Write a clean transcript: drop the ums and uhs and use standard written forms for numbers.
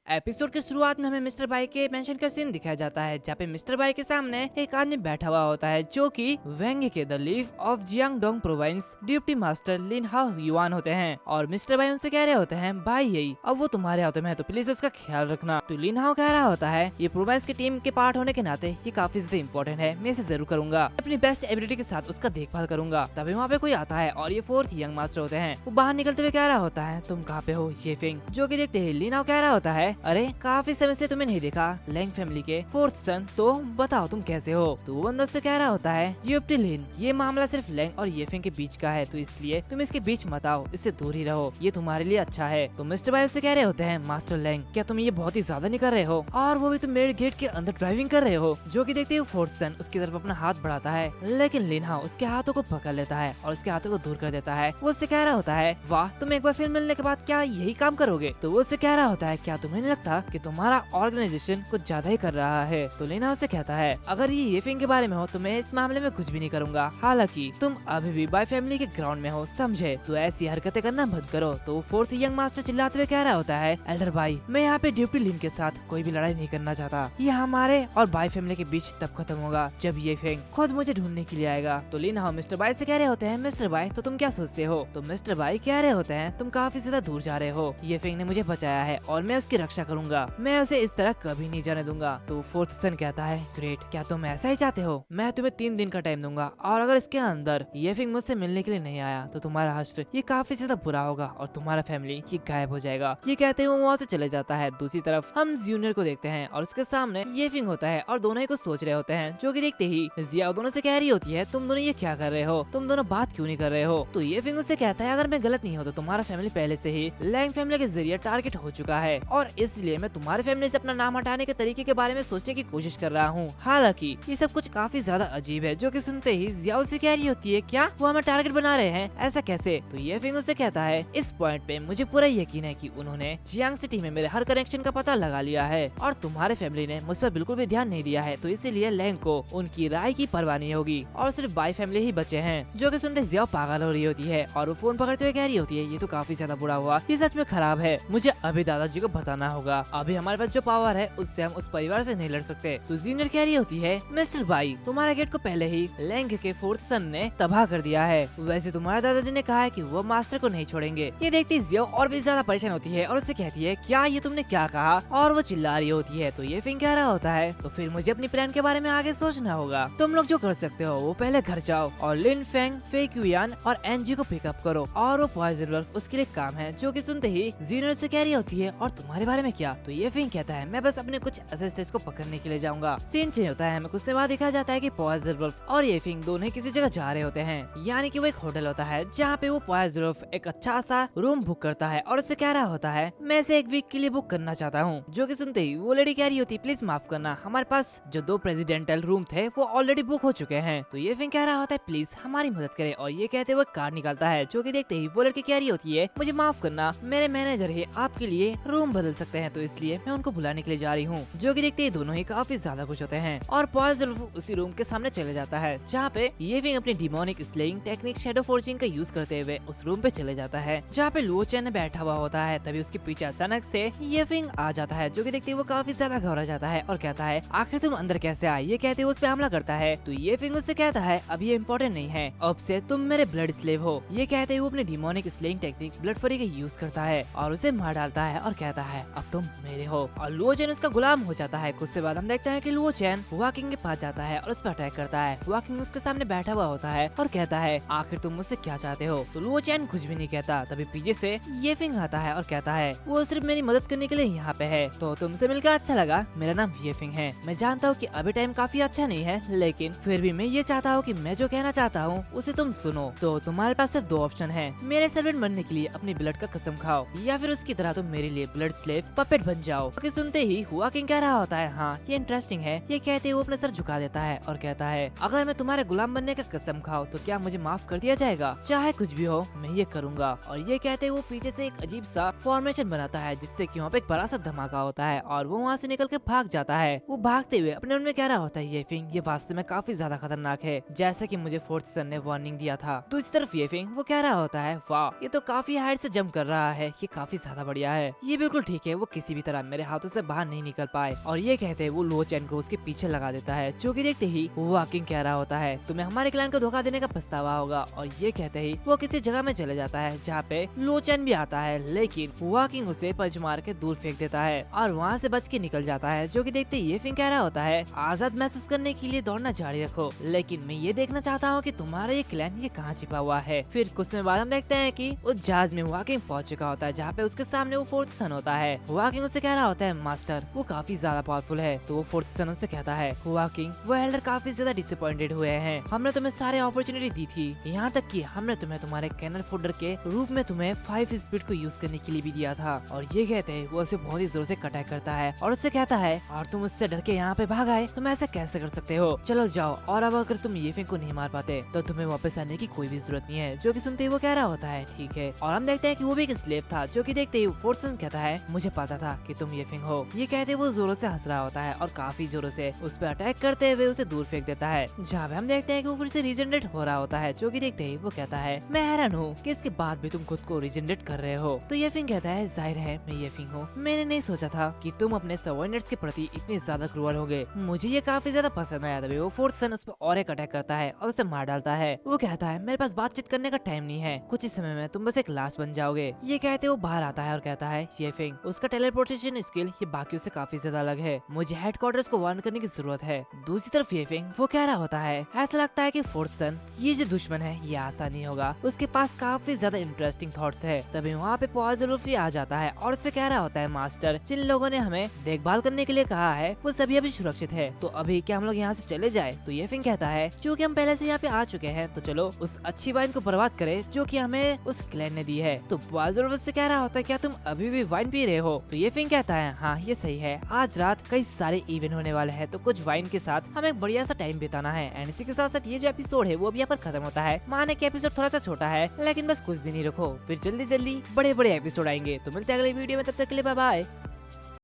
Episode की शुरुआत में हमें मिस्टर बाई के मेंशन का सीन दिखाया जाता है, जहाँ पे मिस्टर बाई के सामने एक आदमी बैठा हुआ होता है जो कि वेंग के the leaf of Jiangdong province deputy master Lin Hao Yuan होते हैं। और मिस्टर बाई उनसे कह रहे होते हैं, भाई यही अब वो तुम्हारे हाथों में है तो प्लीज उसका ख्याल रखना। तो लिन हाओ कह रहा होता है, ये प्रोविंस की टीम के पार्ट होने के नाते ये काफी ज्यादा इम्पोर्टेंट है, मैं इसे जरूर करूंगा, अपनी बेस्ट एबिलिटी के साथ उसका देखभाल करूंगा। तभी वहाँ पे कोई आता है और ये फोर्थ यंग मास्टर होते हैं। वो बाहर निकलते हुए कह रहा होता है, तुम कहाँ पे हो ये फिंग, जो की देखते ही लिन हाओ कह रहा होता है, अरे काफी समय से तुम्हें नहीं देखा, लैंग फैमिली के फोर्थ सन, तो बताओ तुम कैसे हो। तो वो अंदर से कह रहा होता है, लिन, ये मामला सिर्फ लैंग और येफिंग के बीच का है, तो इसलिए तुम इसके बीच मत आओ, इससे दूर ही रहो, ये तुम्हारे लिए अच्छा है। तो मिस्टर बाई उससे कह रहे होते हैं, मास्टर लैंग क्या तुम ये बहुत ही ज्यादा नहीं कर रहे हो, और वो भी तुम मेरे गेट के अंदर ड्राइविंग कर रहे हो। जो कि देखते ही फोर्थ सन उसकी तरफ अपना हाथ बढ़ाता है, लेकिन लिन हाओ उसके हाथों को पकड़ लेता है और उसके हाथों को दूर कर देता है। वो उससे कह रहा होता है, वाह तुम एक बार फिर मिलने के बाद क्या यही काम करोगे। तो वो उससे कह रहा होता है, क्या तुम्हें नहीं लगता कि तुम्हारा ऑर्गेनाइजेशन कुछ ज्यादा ही कर रहा है। तो लिन हाओ से कहता है, अगर ये येफिंग के बारे में हो तो मैं इस मामले में कुछ भी नहीं करूंगा, हालांकि तुम अभी भी बाई फैमिली के ग्राउंड में हो, समझे, तो ऐसी हरकतें करना बंद करो। तो फोर्थ यंग मास्टर चिल्लाते हुए कह रहा होता है, एल्डर भाई मैं यहाँ पे ड्यूटी लिन के साथ कोई भी लड़ाई नहीं करना चाहता, ये हमारे और बाई फैमिली के बीच तब खत्म होगा जब येफिंग खुद मुझे ढूंढने के लिए आएगा। तो लिन हाओ मिस्टर बाई से कह रहे होते हैं, मिस्टर बाई तो तुम क्या सोचते हो। तो मिस्टर बाई कह रहे होते हैं, तुम काफी ज्यादा दूर जा रहे हो, येफिंग ने मुझे बचाया है और मैं उसकी रक्षा करूंगा, मैं उसे इस तरह कभी नहीं जाने दूंगा। तो फोर्थ सन कहता है, ग्रेट, क्या तुम ऐसा ही चाहते हो, मैं तुम्हें 3 दिन का टाइम दूंगा, और अगर इसके अंदर येफिंग मुझसे मिलने के लिए नहीं आया तो तुम्हारा हश्र ये काफी ज्यादा बुरा होगा और तुम्हारा फैमिली ये गायब हो जाएगा। ये कहते हुए वो वहाँ से चले जाता है। दूसरी तरफ हम जूनियर को देखते हैं और उसके सामने येफिंग होता है और दोनों ही कुछ सोच रहे होते हैं। जो कि देखते ही जिया दोनों से कह रही होती है, तुम दोनों ये क्या कर रहे हो, तुम दोनों बात क्यों नहीं कर रहे हो। तो येफिंग उससे कहता है, अगर मैं गलत नहीं हूँ तो तुम्हारा फैमिली पहले से ही लैंग फैमिली के जरिए टारगेट हो चुका है, और इसलिए मैं तुम्हारे फैमिली से अपना नाम हटाने के तरीके के बारे में सोचने की कोशिश कर रहा हूँ। हालांकि ये सब कुछ काफी ज्यादा अजीब है। जो कि सुनते ही जिया उससे कह रही होती है, क्या वो हमें टारगेट बना रहे हैं, ऐसा कैसे। तो ये फिंग उससे कहता है, इस पॉइंट पे मुझे पूरा यकीन है कि उन्होंने जियांग सिटी में मेरे हर कनेक्शन का पता लगा लिया है और तुम्हारे फैमिली ने मुझ पर बिल्कुल भी ध्यान नहीं दिया है, तो इसीलिए लैंग को उनकी राय की परवाह नहीं होगी और सिर्फ बाई फैमिली ही बचे हैं। जो कि सुनते जिया पागल हो रही होती है और वो फोन पकड़ते हुए कह रही होती है, ये तो काफी ज्यादा बुरा हुआ, ये सच में खराब है, मुझे अभी दादाजी को बताना होगा, अभी हमारे पास जो पावर है उससे हम उस परिवार से नहीं लड़ सकते। तो जूनियर कह रही होती है, मिस्टर बाई तुम्हारा गेट को पहले ही लैंग के फोर्थ सन ने तबाह कर दिया है, वैसे तुम्हारे दादाजी ने कहा है कि वो मास्टर को नहीं छोड़ेंगे। ये देखती जियो और भी ज्यादा परेशान होती है और उससे कहती है, क्या ये तुमने क्या कहा, और वो चिल्ला रही होती है। तो ये फिंग कह रहा होता है, तो फिर मुझे अपनी प्लान के बारे में आगे सोचना होगा, तुम लोग जो कर सकते हो वो पहले घर जाओ और लिन फेंग, फेक युयान और एनजी को पिकअप करो, और वो पॉइजन वुल्फ उसके लिए काम है। जो कि सुनते ही जूनियर से कह रही होती है, और तुम्हारे बारे में क्या। तो ये फिंग कहता है, मैं बस अपने कुछ असिस्टेंट्स को पकड़ने के लिए जाऊंगा। सीन चेंज होता है, हमें कुछ समय बाद दिखाया जाता है कि पॉइजन वुल्फ और ये फिंग दोनों किसी जगह जा रहे होते हैं, यानी कि वो एक होटल होता है जहाँ पे वो पॉइजन वुल्फ एक अच्छा सा रूम बुक करता है और उससे कह रहा होता है, मैं इसे एक वीक के लिए बुक करना चाहता हूँ। जो कि सुनते ही वो लेडी कह रही होती, प्लीज माफ करना, हमारे पास जो 2 प्रेसिडेंटल रूम थे वो ऑलरेडी बुक हो चुके हैं। तो ये फिंग कह रहा होता है, प्लीज हमारी मदद करे, और ये कहते हुए कार्ड निकालता है। जो कि देखते ही वो लड़की कह रही होती है, मुझे माफ करना, मेरे मैनेजर ही आपके लिए रूम बदल सकते हैं, तो इसलिए मैं उनको बुलाने के लिए जा रही हूँ। जो कि देखते ही दोनों ही काफी ज्यादा खुश होते हैं और पॉइजन वुल्फ उसी रूम के सामने चले जाता है जहाँ पे ये फिंग अपनी demonic slaying technique shadow forging का यूज करते हुए उस रूम पे चले जाता है जहाँ पे लुओ चैन बैठा हुआ होता है। तभी उसके पीछे अचानक से ये फिंग आ जाता है। जो कि देखते ही वो काफी ज्यादा घबरा जाता है और कहता है, आखिर तुम अंदर कैसे आए। ये कहते हुए उस पे हमला करता है। तो ये फिंग उससे कहता है, अब ये इम्पोर्टेंट नहीं है, अब से तुम मेरे ब्लड स्लेव हो। ये कहते हुए वो अपनी डिमोनिक स्लेइंग टेक्निक ब्लड फरी का यूज करता है और उसे मार डालता है और कहता है, अब तुम मेरे हो। और लुओ चैन उसका गुलाम हो जाता है। कुछ से बाद हम देखते हैं कि लुओ चैन हुआ किंग के पास जाता है और उस पर अटैक करता है। हुआ किंग उसके सामने बैठा हुआ होता है और कहता है, आखिर तुम मुझसे क्या चाहते हो। तो लुओ चैन कुछ भी नहीं कहता। तभी पीछे से ये फिंग आता है और कहता है, वो सिर्फ मेरी मदद करने के लिए यहाँ पे है। तो तुमसे मिलकर अच्छा लगा, मेरा नाम ये फिंग है, मैं जानता हूँ कि अभी टाइम काफी अच्छा नहीं है, लेकिन फिर भी मैं ये चाहता हूँ कि मैं जो कहना चाहता हूँ उसे तुम सुनो। तो तुम्हारे पास सिर्फ 2 ऑप्शन है, मेरे सर्वेंट बनने के लिए अपनी ब्लड का कसम खाओ, या फिर उसकी तरह तुम मेरे लिए ब्लड स्लेव पपेट बन जाओ। तो सुनते ही हुआ किंग कह रहा होता है, हाँ ये इंटरेस्टिंग है। ये कहते वो अपने सर झुका देता है और कहता है, अगर मैं तुम्हारे गुलाम बनने का कसम खाओ तो क्या मुझे माफ कर दिया जाएगा, चाहे कुछ भी हो मैं ये करूंगा। और ये कहते वो पीछे से एक अजीब सा फॉर्मेशन बनाता है जिससे कि वहाँ पे एक बड़ा सा धमाका होता है और वो वहाँ से निकल के भाग जाता है। वो भागते हुए अपने मन में कह रहा होता है, ये फिंग ये वास्तव में काफी ज्यादा खतरनाक है, जैसे कि मुझे फोर्थ सन ने वार्निंग दिया था। दूसरी तरफ ये फिंग वो कह रहा होता है, वाह ये तो काफी हाइट से जंप कर रहा है, ये काफी ज्यादा बढ़िया है। ये बिल्कुल ठीक है, वो किसी भी तरह मेरे हाथों से बाहर नहीं निकल पाए। और ये कहते वो लो चैन को उसके पीछे लगा देता है, जो कि देखते ही वाकिंग कह रहा होता है तुम्हें हमारे क्लैन को धोखा देने का पछतावा होगा। और ये कहते ही वो किसी जगह में चले जाता है जहाँ पे लो चैन भी आता है, लेकिन वाकिंग उसे पंच मार के दूर फेंक देता है और वहाँ से बच के निकल जाता है, जो कि देखते ही ये फिंग कह रहा होता है आजाद महसूस करने के लिए दौड़ना जारी रखो, लेकिन मैं ये देखना चाहता हूँ कि तुम्हारा ये क्लैन ये कहाँ छिपा हुआ है। फिर कुछ समय बाद हम देखते हैं कि उस जहाज में वाकिंग पहुंच चुका होता है, जहाँ पे उसके सामने वो फोर्थ सन होता है। वाकिंग उससे कह रहा होता है मास्टर वो काफी ज्यादा पावरफुल है। तो वो फोर्थ सन उससे कहता है वाकिंग वो एल्डर काफी ज्यादा डिसअपॉइंटेड हुए हैं, हमने तुम्हें सारे अपॉर्चुनिटी दी थी, यहाँ तक कि हमने तुम्हें तुम्हारे कैनन फोल्डर के रूप में तुम्हें 5 स्पीड को यूज करने के लिए भी दिया था। और ये कहते हैं वो उसे बहुत ही जोर से अटैक करता है और उससे कहता है और तुम उससे डर के यहाँ पे भाग आए, तुम ऐसा कैसे कर सकते हो, चलो जाओ, और अब अगर तुम ये फिंग को नहीं मार पाते तो तुम्हें वापस आने की कोई भी जरूरत नहीं है। जो कि सुनते ही वो कह रहा होता है ठीक है। और हम देखते हैं कि वो भी एक स्लेव था, जो कि देखते ही फोर्थ सन कहता है मुझे पता था कि तुम ये फिंग हो। ये कहते वो जोरों से हंस रहा होता है और काफी जोरों से उस पर अटैक करते हुए उसे दूर फेंक देता है, जहाँ पे हम देखते हैं कि वो फिर से रीजनरेट हो रहा होता है। जो कि देखते ही वो कहता है मैं हैरान हूँ कि इसके बाद भी तुम खुद को रीजनरेट कर रहे हो। तो ये फिंग कहता है जाहिर है मैं ये फिंग हूँ, मैंने नहीं सोचा था कि तुम अपने सबऑर्डिनेट्स के प्रति इतने ज्यादा क्रूअल होगे, मुझे ये काफी ज्यादा पसंद आया। तभी वो फोर्थ सन उस पर और एक अटैक करता है और उसे मार डालता है। वो कहता है मेरे पास बातचीत करने का टाइम नहीं है, कुछ ही समय में तुम बस एक लाश बन जाओगे। ये कहते वो बाहर आता है और कहता है ये फिंग उसका टेलीपोर्टेशन स्किल ये बाकियों से काफी ज्यादा अलग है, मुझे हेडक्वार्टर्स को वार्न करने की जरूरत है। दूसरी तरफ ये फिंग वो कह रहा होता है ऐसा लगता है कि फोर्थ सन ये जो दुश्मन है ये आसान नहीं होगा, उसके पास काफी ज्यादा इंटरेस्टिंग थॉट्स है। तभी वहाँ पे पॉज़ आ जाता है और उससे कह रहा होता है मास्टर जिन लोगों ने हमें देखभाल करने के लिए कहा है वो सभी अभी सुरक्षित है, तो अभी क्या हम लोग यहाँ से चले जाए। तो ये फिंग कहता है क्योंकि हम पहले से यहाँ पे आ चुके हैं तो चलो उस अच्छी वाइन को बर्बाद करें जो कि हमें उस क्लैन ने दी है। तो पॉज़ से कह रहा होता है क्या तुम अभी भी वाइन पी रहे हो। तो ये फिंग कहता है हाँ ये सही है, आज रात कई सारे इवेंट होने वाले हैं तो कुछ वाइन के साथ हमें एक बढ़िया सा टाइम बिताना है। एंड इसी के साथ साथ ये जो एपिसोड है वो भी यहाँ पर खत्म होता है। माने कि एपिसोड थोड़ा सा छोटा है लेकिन बस कुछ दिन ही रखो, फिर जल्दी जल्दी बड़े बड़े एपिसोड आएंगे। तो मिलते हैं अगले वीडियो में, तब तक के लिए बाय बाय।